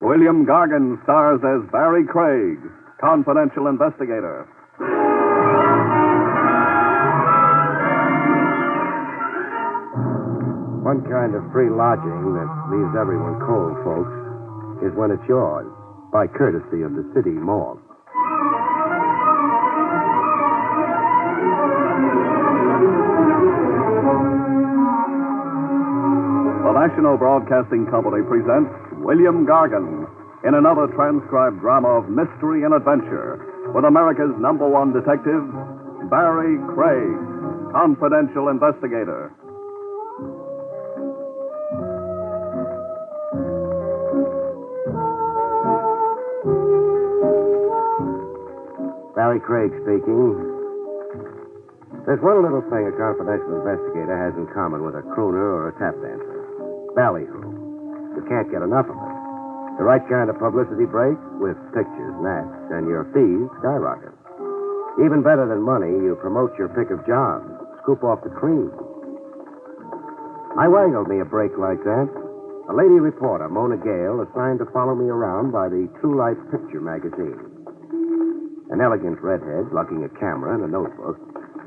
William Gargan stars as Barrie Craig, confidential investigator. One kind of free lodging that leaves everyone cold, folks, is when it's yours, by courtesy of the city morgue. The National Broadcasting Company presents William Gargan in another transcribed drama of mystery and adventure with America's #1 detective, Barrie Craig, confidential investigator. Barrie Craig speaking. There's one little thing a confidential investigator has in common with a crooner or a tap dancer. Ballyhoo. You can't get enough of it. The right kind of publicity break with pictures and ads, and your fees skyrocket. Even better than money, you promote your pick of jobs, scoop off the cream. I wangled me a break like that. A lady reporter, Mona Gale, assigned to follow me around by the True Life Picture magazine. An elegant redhead, lugging a camera and a notebook.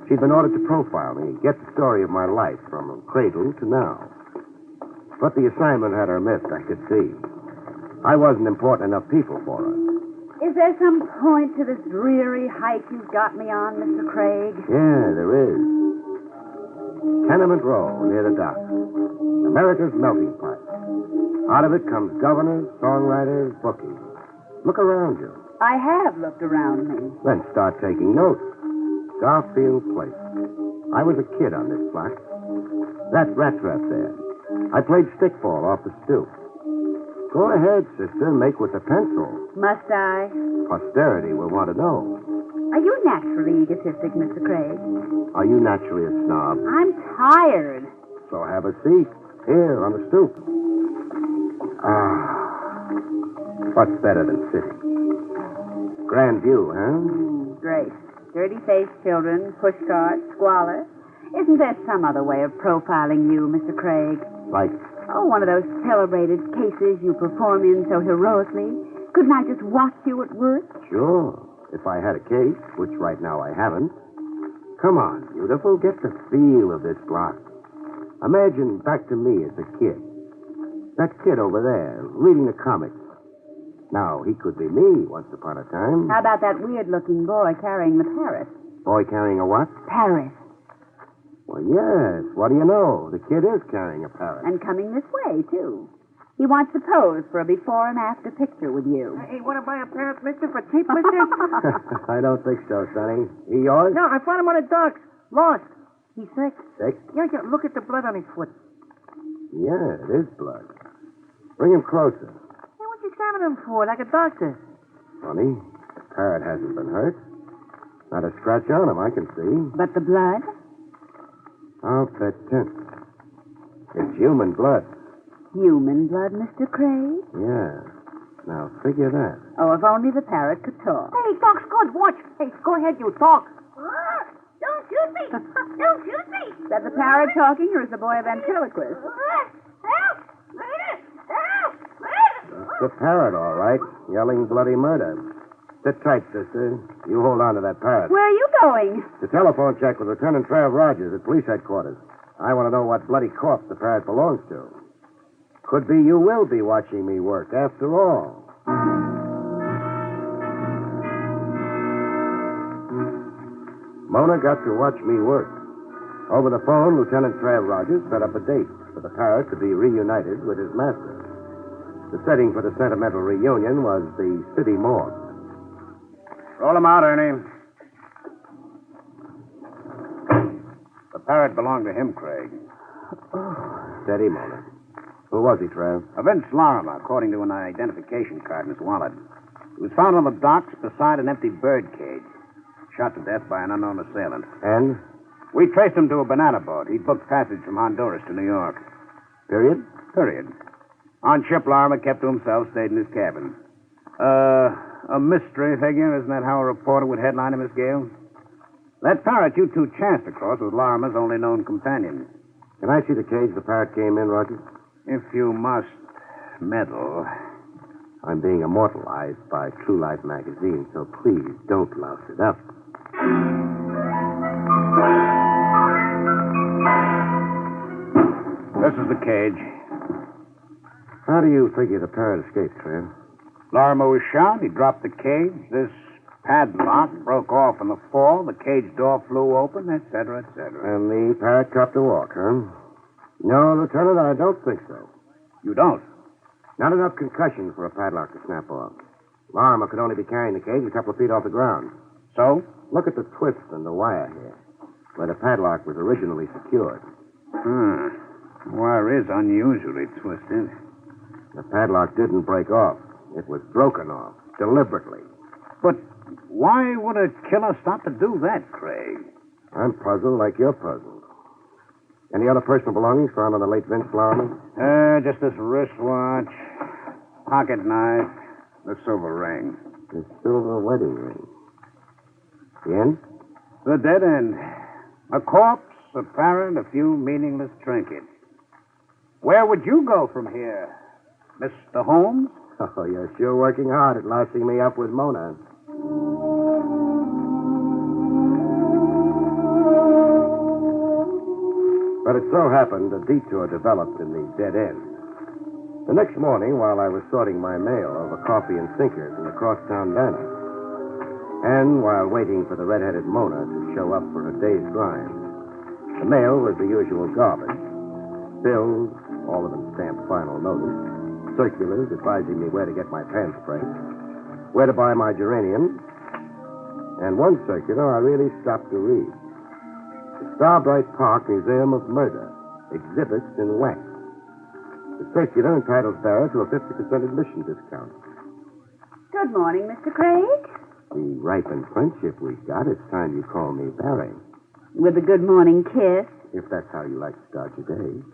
She'd been ordered to profile me, get the story of my life from cradle to now. But the assignment had her missed, I could see. I wasn't important enough people for her. Is there some point to this dreary hike you've got me on, Mr. Craig? Yeah, there is. Tenement Row, near the dock. America's melting pot. Out of it comes governors, songwriters, bookies. Look around you. I have looked around me. Then start taking notes. Garfield Place. I was a kid on this block. That rat trap there. I played stickball off the stoop. Go ahead, sister, make with the pencil. Must I? Posterity will want to know. Are you naturally egotistic, Mr. Craig? Are you naturally a snob? I'm tired. So have a seat. Here, on the stoop. What's better than city? Grand view, huh? Great. Dirty-faced children, pushcarts, squalor. Isn't there some other way of profiling you, Mr. Craig? Like? Oh, one of those celebrated cases you perform in so heroically. Couldn't I just watch you at work? Sure. If I had a case, which right now I haven't. Come on, beautiful. Get the feel of this block. Imagine back to me as a kid. That kid over there, reading the comics. Now, he could be me once upon a time. How about that weird-looking boy carrying the parrot? Boy carrying a what? Parrot. Well, yes. What do you know? The kid is carrying a parrot. And coming this way, too. He wants to pose for a before and after picture with you. Hey, want to buy a parrot, mister, for cheap, mister? I don't think so, Sonny. He yours? No, I found him on the docks. Lost. He's sick. Sick? Yeah, look at the blood on his foot. Yeah, it is blood. Bring him closer. Hey, what you examining him for, like a doctor? Funny. The parrot hasn't been hurt. Not a scratch on him, I can see. But the blood? I'll bet 10. It's human blood. Human blood, Mr. Craig? Yeah. Now, figure that. Oh, if only the parrot could talk. Hey, talk's good. Watch. Hey, go ahead, you talk. Don't shoot me! Don't shoot me! Is that the parrot talking, or is the boy a ventriloquist? Help! Help! It's the parrot, all right. Yelling bloody murder. Sit tight, sister. You hold on to that parrot. Where are you going? The telephone check with Lieutenant Trav Rogers at police headquarters. I want to know what bloody corpse the parrot belongs to. Could be you will be watching me work, after all. Mona got to watch me work. Over the phone, Lieutenant Trav Rogers set up a date for the parrot to be reunited with his master. The setting for the sentimental reunion was the city morgue. Roll him out, Ernie. The parrot belonged to him, Craig. Steady, Mona. Who was he, Trav? A Vince Larimer, according to an identification card in his wallet. He was found on the docks beside an empty bird cage. Shot to death by an unknown assailant. And? We traced him to a banana boat. He'd booked passage from Honduras to New York. Period? Period. On ship, Larimer kept to himself, stayed in his cabin. A mystery figure, isn't that how a reporter would headline him, Miss Gale? That parrot you two chanced across was Larimer's only known companion. Can I see the cage the parrot came in, Rogers? If you must meddle. I'm being immortalized by True Life magazine, so please don't louse it up. This is the cage. How do you figure the parrot escaped, Trev? Larimer was shot. He dropped the cage. This padlock broke off in the fall. The cage door flew open, etc., etc. And the parrot caught the walk, huh? No, Lieutenant, I don't think so. You don't? Not enough concussion for a padlock to snap off. Larimer could only be carrying the cage a couple of feet off the ground. So? Look at the twist in the wire here, where the padlock was originally secured. The wire is unusually twisted. The padlock didn't break off. It was broken off, deliberately. But why would a killer stop to do that, Craig? I'm puzzled like you're puzzled. Any other personal belongings found on the late Vince Larimer? Just this wristwatch, pocket knife, the silver ring. The silver wedding ring. The end? The dead end. A corpse, a parrot, a few meaningless trinkets. Where would you go from here, Mr. Holmes? Oh, you're sure working hard at lousing me up with Mona. But it so happened a detour developed in the dead end. The next morning, while I was sorting my mail over coffee and sinkers in the crosstown diner, and while waiting for the red-headed Mona to show up for her day's grind, the mail was the usual garbage. Bills, all of them stamped final notice, circulars advising me where to get my pants pressed, where to buy my geraniums, and one circular I really stopped to read. The Starbright Park Museum of Murder, exhibits in wax. The circular entitles bearer to a 50% admission discount. Good morning, Mr. Craig. The ripened friendship we've got, it's time you call me Barrie. With a good morning kiss. If that's how you like to start your day.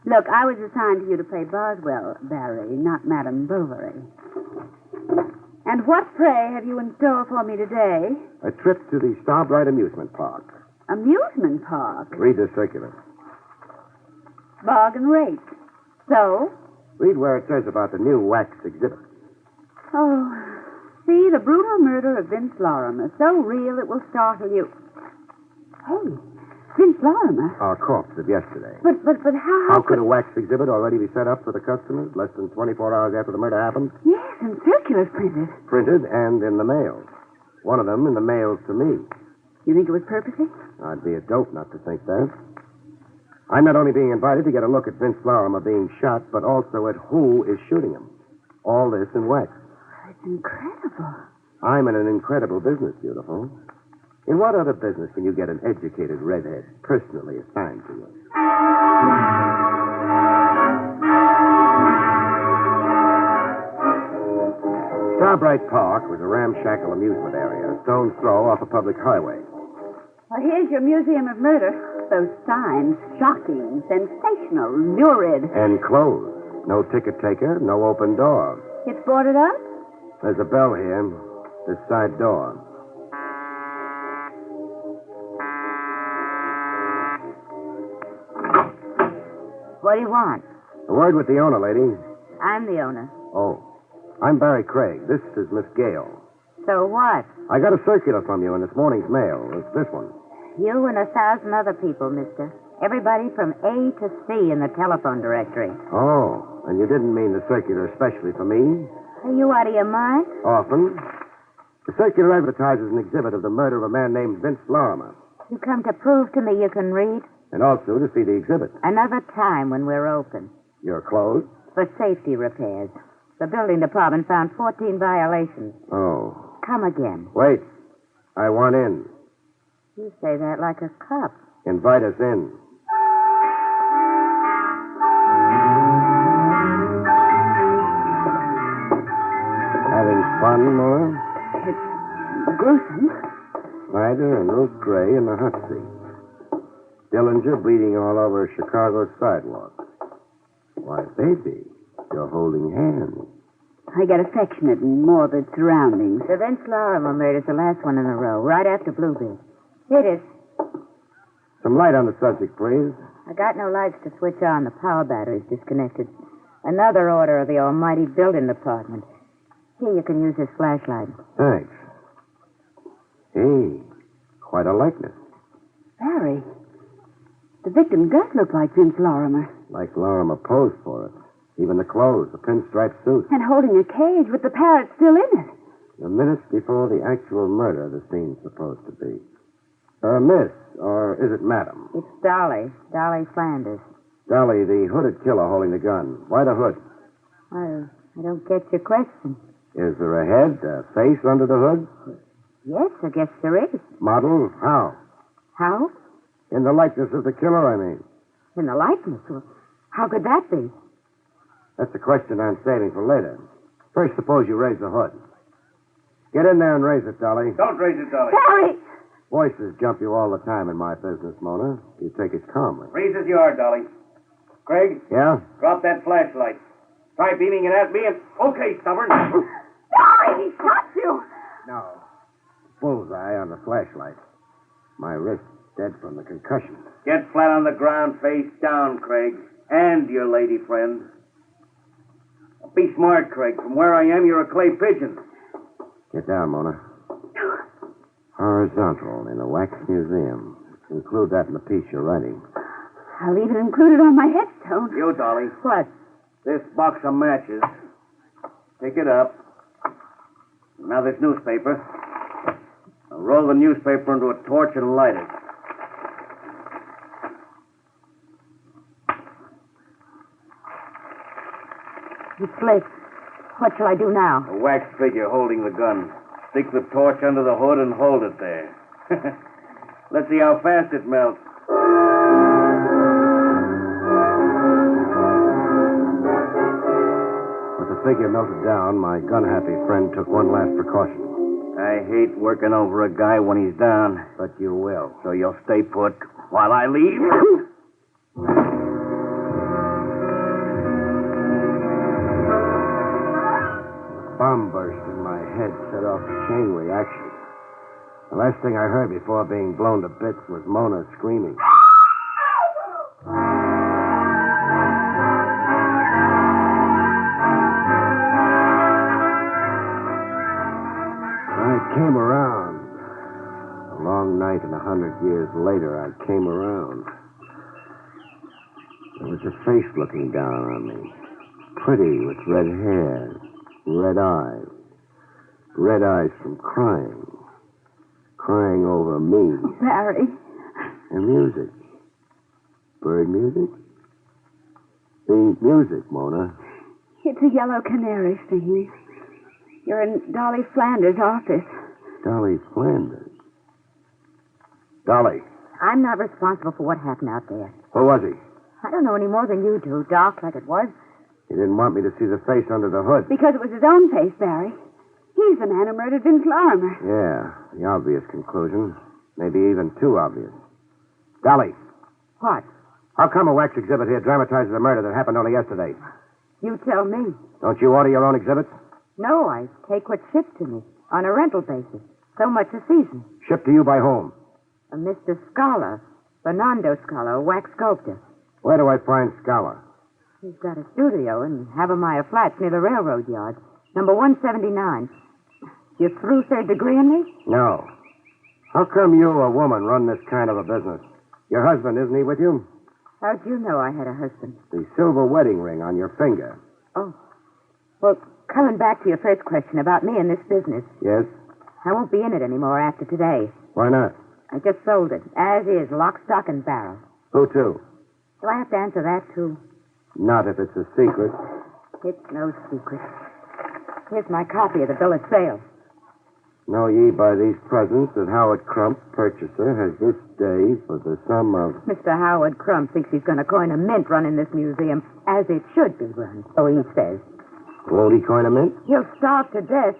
Look, I was assigned to you to play Boswell, Barrie, not Madame Bovary. And what, pray, have you in store for me today? A trip to the Starbright Amusement Park. Amusement park? Read the circular. Bargain rate. So? Read where it says about the new wax exhibit. Oh, see, the brutal murder of Vince Larimer. So real it will startle you. Hey, Vince Larimer? Our corpse of yesterday. But how... How could a wax exhibit already be set up for the customers less than 24 hours after the murder happened? Yes, and circulars printed. Printed and in the mail. One of them in the mail to me. You think it was purposely? I'd be a dope not to think that. I'm not only being invited to get a look at Vince Larimer being shot, but also at who is shooting him. All this in wax. It's incredible. I'm in an incredible business, beautiful. In what other business can you get an educated redhead personally assigned to you? Starbright Park was a ramshackle amusement area, a stone's throw off a public highway. Well, here's your Museum of Murder. Those signs, shocking, sensational, lurid. And closed. No ticket taker, no open door. It's boarded up? There's a bell here. This side door. What do you want? A word with the owner, lady. I'm the owner. Oh. I'm Barrie Craig. This is Miss Gale. So what? I got a circular from you in this morning's mail. It's this one. You and 1,000 other people, mister. Everybody from A to C in the telephone directory. Oh, and you didn't mean the circular especially for me? Are you out of your mind? Often. The circular advertises an exhibit of the murder of a man named Vince Larimer. You come to prove to me you can read? And also to see the exhibit. Another time when we're open. You're closed? For safety repairs. The building department found 14 violations. Oh. Come again. Wait. I want in. You say that like a cop. Invite us in. Having fun, Mona? It's gruesome. Snyder and Ruth Gray in the hot seat. Dillinger bleeding all over Chicago's sidewalk. Why, baby, you're holding hands. I get affectionate in morbid surroundings. The Vince Larimer murder's the last one in a row, right after Bluebeard. Here it is. Some light on the subject, please. I got no lights to switch on. The power battery's disconnected. Another order of the almighty building department. Here, you can use this flashlight. Thanks. Hey, quite a likeness. Barry, the victim does look like Vince Lorimer. Like Lorimer posed for it. Even the clothes, the pinstripe suit. And holding a cage with the parrot still in it. The minutes before the actual murder the scene's supposed to be. Miss, or is it madam? It's Dolly. Dolly Flanders. Dolly, the hooded killer holding the gun. Why the hood? I don't get your question. Is there a head, a face under the hood? Yes, I guess there is. Model? How? How? In the likeness of the killer, I mean. In the likeness? Well, how could that be? That's the question I'm saving for later. First, suppose you raise the hood. Get in there and raise it, Dolly. Don't raise it, Dolly. Barry! Voices jump you all the time in my business, Mona. You take it calmly. Freeze as you are, Dolly. Craig, Yeah? drop that flashlight. Try beaming it at me and... Okay, stubborn. Barry, he shot you! No. Bullseye on the flashlight. My wrist dead from the concussion. Get flat on the ground, face down, Craig. And your lady friend. Be smart, Craig. From where I am, you're a clay pigeon. Get down, Mona. Horizontal in a wax museum. Include that in the piece you're writing. I'll even include it on my headstone. You, Dolly. What? This box of matches. Pick it up. Now this newspaper. Now roll the newspaper into a torch and light it. It's lit. What shall I do now? A wax figure holding the gun. Stick the torch under the hood and hold it there. Let's see how fast it melts. With the figure melted down, my gun-happy friend took one last precaution. I hate working over a guy when he's down. But you will. So you'll stay put while I leave? Bomb burst in my head set off a chain reaction. The last thing I heard before being blown to bits was Mona screaming. I came around. A long night and 100 years later, I came around. There was a face looking down on me. Pretty with red hair. Red eyes. Red eyes from crying. Crying over me. Barry. And music. Bird music? The music, Mona. It's a yellow canary singing. You're in Dolly Flanders' office. Dolly Flanders. Dolly. I'm not responsible for what happened out there. Who was he? I don't know any more than you do, Doc, like it was. He didn't want me to see the face under the hood. Because it was his own face, Barry. He's the man who murdered Vince Lorimer. Yeah, the obvious conclusion. Maybe even too obvious. Dolly, What? how come a wax exhibit here dramatizes a murder that happened only yesterday? You tell me. Don't you order your own exhibits? No, I take what's shipped to me on a rental basis. So much a season. Shipped to you by whom? A Mr. Scala, Fernando Scala, a wax sculptor. Where do I find Scala? He's got a studio in Havamaya Flats near the railroad yard. Number 179. You through third degree in me? No. How come you, a woman, run this kind of a business? Your husband, isn't he with you? How'd you know I had a husband? The silver wedding ring on your finger. Oh. Well, coming back to your first question about me and this business, Yes? I won't be in it anymore after today. Why not? I just sold it, as is, lock, stock, and barrel. Who to? Do I have to answer that, too? Not if it's a secret. It's no secret. Here's my copy of the bill of sale. Know ye by these presents that Howard Crump, purchaser, has this day for the sum of... Mr. Howard Crump thinks he's going to coin a mint running this museum, as it should be run, so he says. Won't he coin a mint? He'll starve to death.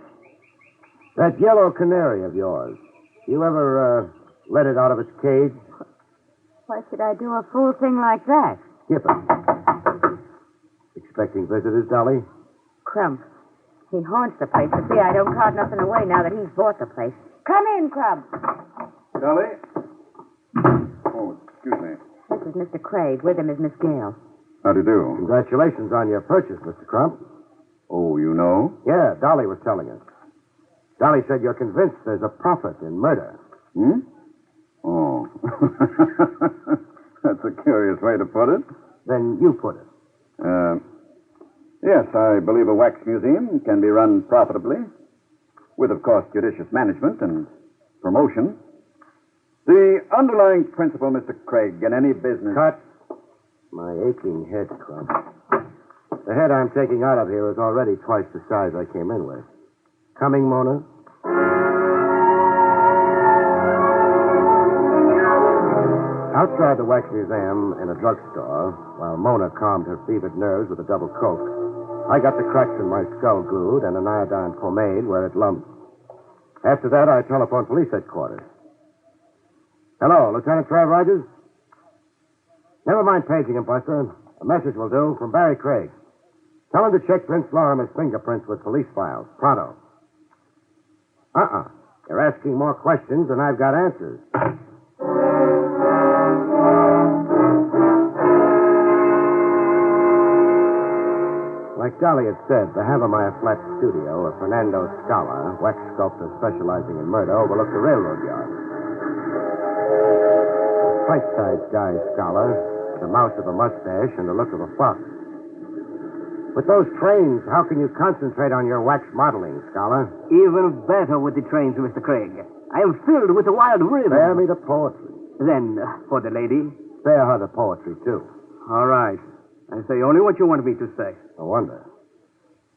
That yellow canary of yours. You ever, let it out of its cage? Why should I do a fool thing like that? Skip it. Expecting visitors, Dolly? Crump. He haunts the place to see I don't cart nothing away now that he's bought the place. Come in, Crump. Dolly? Oh, excuse me. This is Mr. Craig. With him is Miss Gale. How do you do? Congratulations on your purchase, Mr. Crump. Oh, you know? Yeah, Dolly was telling us. Dolly said you're convinced there's a profit in murder. Hmm? Oh. That's a curious way to put it. Then you put it. Yes, I believe a wax museum can be run profitably, with, of course, judicious management and promotion. The underlying principle, Mr. Craig, in any business... Cut. My aching head, Crump. The head I'm taking out of here is already twice the size I came in with. Coming, Mona? Outside the Wax Museum in a drugstore, while Mona calmed her fevered nerves with a double coke, I got the cracks in my skull glued and an iodine pomade where it lumped. After that, I telephoned police headquarters. Hello, Lieutenant Trav Rogers? Never mind paging him, Buster. A message will do from Barrie Craig. Tell him to check Prince Lorimer's fingerprints with police files. Pronto. You're asking more questions than I've got answers. Like Dolly had said, the Havermeyer Flat studio of Fernando Scala, wax sculptor specializing in murder, overlooked the railroad yard. Fight-sized guy, Scala, with the mouth of a mustache and the look of a fox. With those trains, how can you concentrate on your wax modeling, Scala? Even better with the trains, Mr. Craig. I am filled with the wild rhythm. Spare me the poetry. Then, for the lady? Spare her the poetry, too. All right. I say only what you want me to say. No wonder.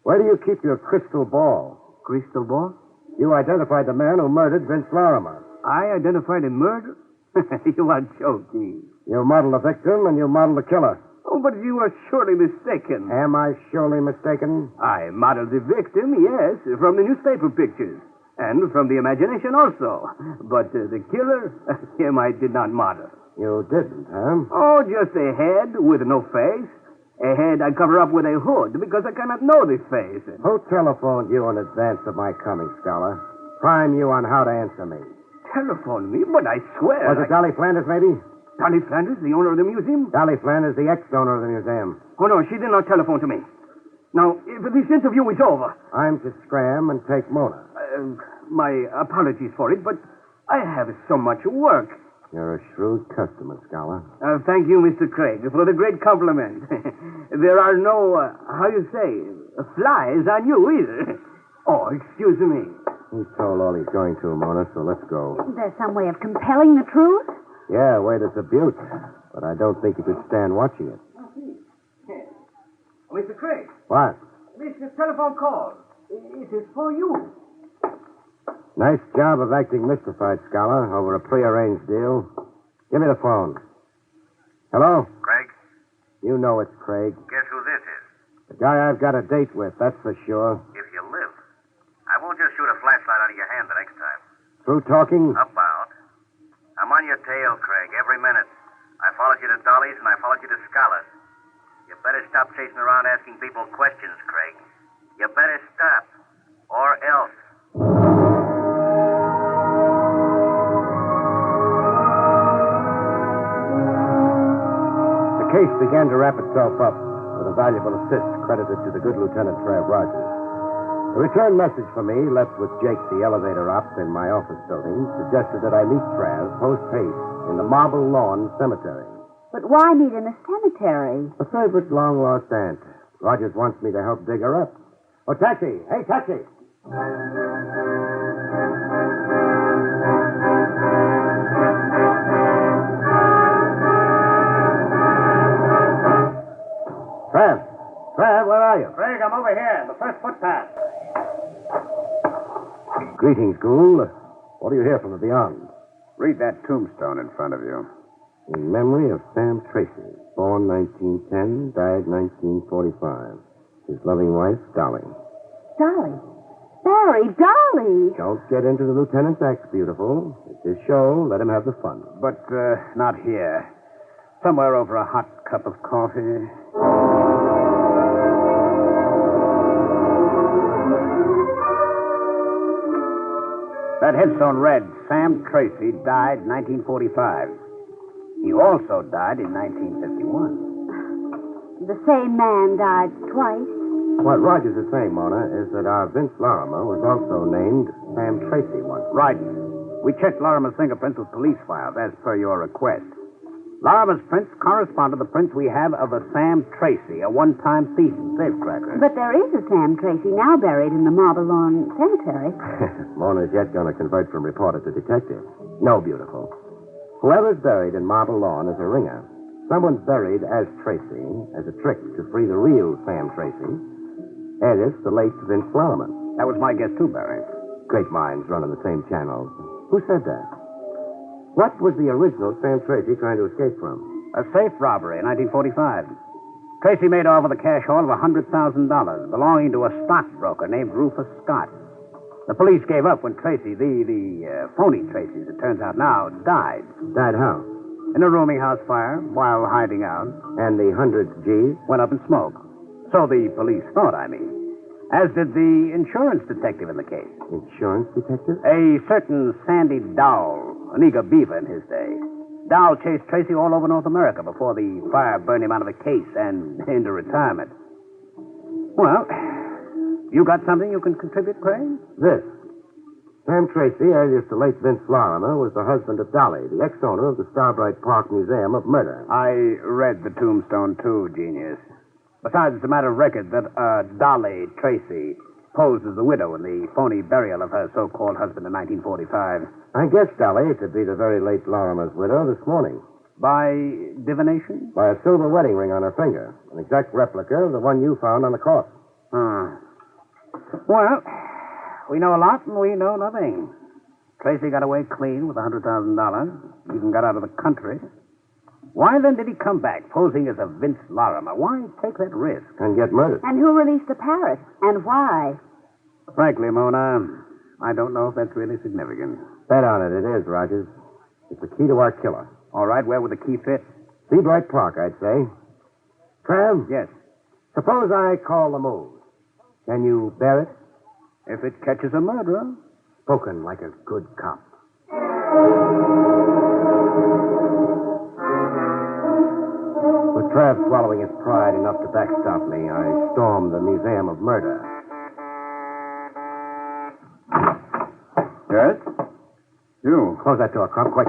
Where do you keep your crystal ball? Crystal ball? You identified the man who murdered Vince Lorimer. I identified a murder? You are joking. You modeled the victim and you modeled the killer. Oh, but you are surely mistaken. Am I surely mistaken? I modeled the victim, yes, from the newspaper pictures. And from the imagination also. But the killer, him I did not model. You didn't, huh? Oh, just a head with no face. A head I cover up with a hood because I cannot know the face. Who telephoned you in advance of my coming, Scholar? Prime you on how to answer me. Telephone me? But I swear... Was it Dolly Flanders, maybe? Dolly Flanders, the owner of the museum? Dolly Flanders, the ex-owner of the museum. Oh, no, she did not telephone to me. Now, if this interview is over... I'm to scram and take Mona. My apologies for it, but I have so much work. You're a shrewd customer, Scholar. Thank you, Mr. Craig, for the great compliment. There are no, how you say, flies on you either. Oh, excuse me. He told all he's going to, Mona, so let's go. Isn't there some way of compelling the truth? Yeah, a way that's a beaut. But I don't think you could stand watching it. Mr. Craig. What? This telephone call. It is for you. Nice job of acting mystified, Scholar, over a prearranged deal. Give me the phone. Hello? Craig? You know it's Craig. Guess who this is? The guy I've got a date with, that's for sure. If you live. I won't just shoot a flashlight out of your hand the next time. Through talking? About. I'm on your tail, Craig, every minute. I followed you to Dolly's and I followed you to Scala's. You better stop chasing around asking people questions, Craig. You better stop. Or else. The case began to wrap itself up with a valuable assist credited to the good Lieutenant Trav Rogers. A return message for me, left with Jake, the elevator op in my office building, suggested that I meet Trav post-haste in the Marble Lawn Cemetery. But why meet in a cemetery? A favorite long-lost aunt. Rogers wants me to help dig her up. Oh, taxi! Hey, taxi! Trav, where are you? Craig, I'm over here, the first footpath. Greetings, Gould. What do you hear from the beyond? Read that tombstone in front of you. In memory of Sam Tracy, born 1910, died 1945. His loving wife, Dolly. Dolly. Barrie, Dolly. Don't get into the lieutenant's acts, beautiful. It's his show. Let him have the fun. But not here. Somewhere over a hot cup of coffee. That headstone read, Sam Tracy died 1945. He also died in 1951. the same man died twice? What Rogers is saying, Mona, is that our Vince Larimer was also named Sam Tracy once. Right. We checked Larimer's fingerprints with police files, as per your request. Larimer's prints correspond to the prints we have of a Sam Tracy, a one-time thief and safecracker. But there is a Sam Tracy now buried in the Marble Lawn Cemetery. Mona's yet going to convert from reporter to detective. No, beautiful. Whoever's buried in Marble Lawn is a ringer. Someone's buried as Tracy, as a trick to free the real Sam Tracy, alias the late Vince Larimer. That was my guess, too, Barry. Great minds run on the same channel. Who said that? What was the original Sam Tracy trying to escape from? A safe robbery in 1945. Tracy made off with a cash haul of $100,000 belonging to a stockbroker named Rufus Scott. The police gave up when Tracy, the phony Tracy, as it turns out now, died. Died how? In a rooming house fire while hiding out. And the 100 G's? Went up in smoke. So the police thought, I mean. As did the insurance detective in the case. Insurance detective? A certain Sandy Dowell, an eager beaver in his day. Dowell chased Tracy all over North America before the fire burned him out of the case and into retirement. Well, you got something you can contribute, Craig? This. Sam Tracy, alias the late Vince Larimer, was the husband of Dolly, the ex-owner of the Starbright Park Museum of Murder. I read the tombstone, too, genius. Besides, it's a matter of record that Dolly Tracy posed as the widow in the phony burial of her so-called husband in 1945. I guess Dolly to be the very late Larimer's widow this morning. By divination? By a silver wedding ring on her finger. An exact replica of the one you found on the corpse. Well, we know a lot and we know nothing. Tracy got away clean with $100,000. Even got out of the country. Why then did he come back posing as a Vince Larimer? Why take that risk? And get murdered. And who released the parrot? And why? Frankly, Mona, I don't know if that's really significant. Bet on it, it is, Rogers. It's the key to our killer. All right, where would the key fit? Seabright Park, I'd say. Trav? Yes. Suppose I call the move. Can you bear it? If it catches a murderer. Spoken like a good cop. With Trav swallowing his pride enough to backstop me, I stormed the Museum of Murder. Yes? You. Close that door, Crump, quick.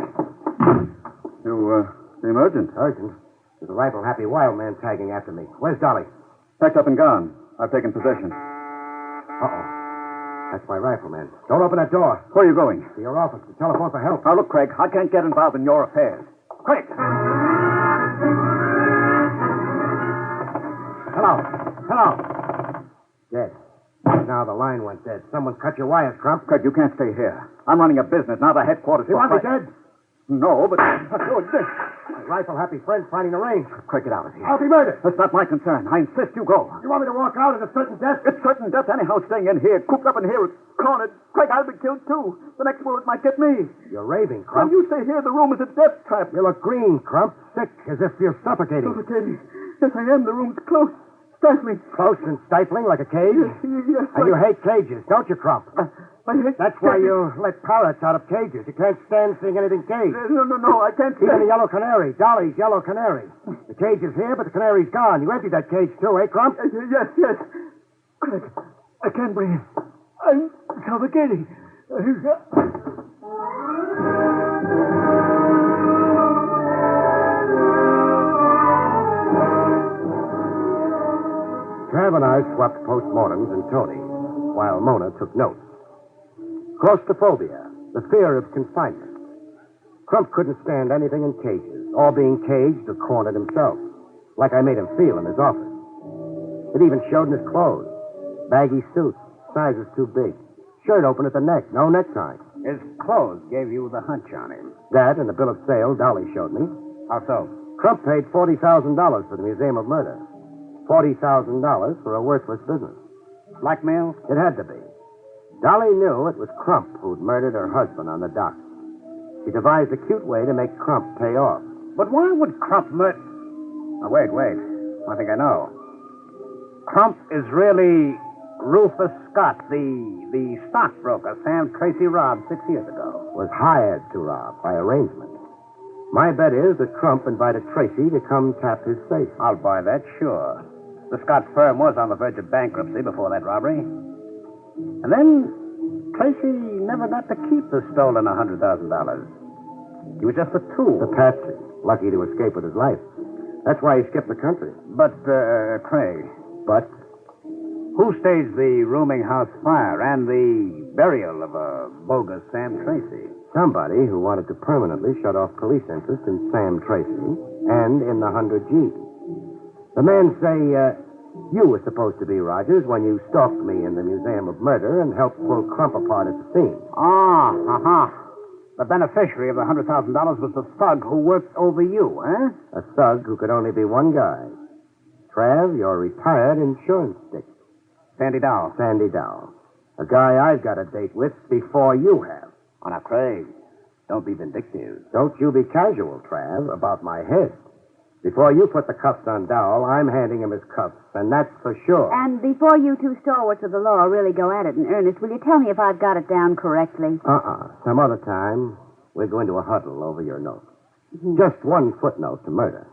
You seem urgent. Urgent? There's a rifle-happy wild man tagging after me. Where's Dolly? Packed up and gone. I've taken possession. Uh-oh. That's my rifleman. Don't open that door. Where are you going? To your office to telephone for help. Now, look, Craig, I can't get involved in your affairs. Quick! Hello. Dead. Now the line went dead. Someone cut your wires, Crump. Craig, you can't stay here. I'm running a business, not a headquarters. You want me dead? No, but... Oh, this. My rifle-happy friend finding the range. Craig, get out of here. I'll be murdered. That's not my concern. I insist you go. You want me to walk out at a certain death? It's certain death anyhow staying in here, cooped up in here, cornered. Craig, I'll be killed, too. The next bullet might get me. You're raving, When Crump. you stay here, the room is a death trap. You look green, Crump. Sick, as if you're suffocating. Suffocating. Yes, I am. The room's close. Stifling. Close and stifling like a cage? Yes, And you hate cages, don't you, Crump? I hate... That's why you let parrots out of cages. You can't stand seeing anything caged. No, I can't Even stay. the yellow canary, Dolly's yellow canary. The cage is here, but the canary's gone. You emptied that cage, too, eh, Crump? Yes. Craig, I can't breathe. I'm suffocating. Trav and I swapped postmortems and Tony, while Mona took notes. Claustrophobia, the fear of confinement. Crump couldn't stand anything in cages, or being caged or cornered himself, like I made him feel in his office. It even showed in his clothes. Baggy suits, sizes too big. Shirt open at the neck, no necktie. His clothes gave you the hunch on him. That and the bill of sale Dolly showed me. How so? Crump paid $40,000 for the Museum of Murder. $40,000 for a worthless business. Blackmail? It had to be. Dolly knew it was Crump who'd murdered her husband on the dock. She devised a cute way to make Crump pay off. But why would Crump murder... Oh, wait. I think I know. Crump is really Rufus Scott, the stockbroker Sam Tracy robbed 6 years ago. Was hired to rob by arrangement. My bet is that Crump invited Tracy to come tap his safe. I'll buy that, sure. The Scott firm was on the verge of bankruptcy before that robbery. And then Tracy never got to keep the stolen $100,000. He was just a tool. The patsy, lucky to escape with his life. That's why he skipped the country. But, Craig, But who staged the rooming house fire and the burial of a bogus Sam Tracy? somebody who wanted to permanently shut off police interest in Sam Tracy and in the 100G. The men say you were supposed to be Rogers when you stalked me in the Museum of Murder and helped pull Crump apart at the scene. The beneficiary of the $100,000 was the thug who worked over you, eh? A thug who could only be one guy. Trav, your retired insurance stick. Sandy Dow. Sandy Dow. A guy I've got a date with before you have. Oh, now, Craig, don't be vindictive. Don't you be casual, Trav, about my head. Before you put the cuffs on Dowell, I'm handing him his cuffs, and that's for sure. And before you two stalwarts of the law really go at it in earnest, will you tell me if I've got it down correctly? Some other time, we'll go into a huddle over your note. Just one footnote to murder.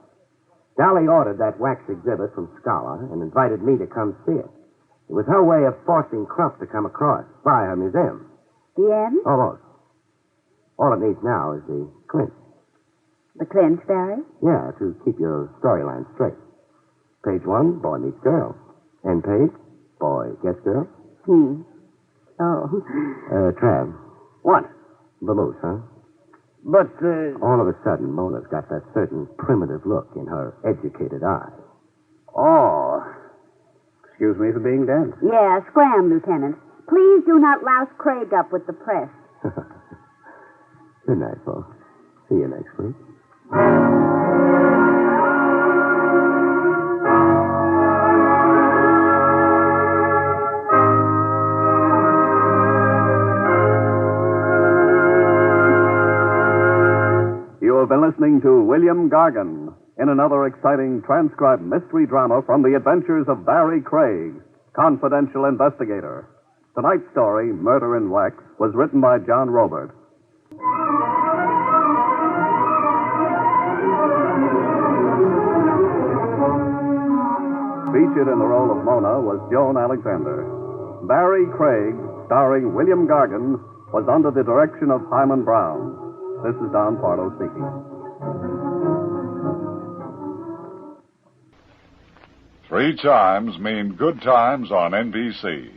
Dolly ordered that wax exhibit from Scholar and invited me to come see it. It was her way of forcing Crump to come across, by her museum. The end? Almost. All it needs now is the clinch. The clinch, Barry? Yeah, to keep your storyline straight. Page 1, boy meets girl. End page, boy gets girl. Oh. Trav. What? The moose, huh? But, All of a sudden, Mona's got that certain primitive look in her educated eye. Oh. Excuse me for being dense. Yeah, scram, Lieutenant. Please do not louse Craig up with the press. Good night, folks. See you next week. You have been listening to William Gargan in another exciting transcribed mystery drama from the adventures of Barrie Craig, confidential investigator. Tonight's story, Murder in Wax, was written by John Robert. Featured in the role of Mona was Joan Alexander. Barrie Craig, starring William Gargan, was under the direction of Hyman Brown. This is Don Pardo speaking. Three chimes mean good times on NBC.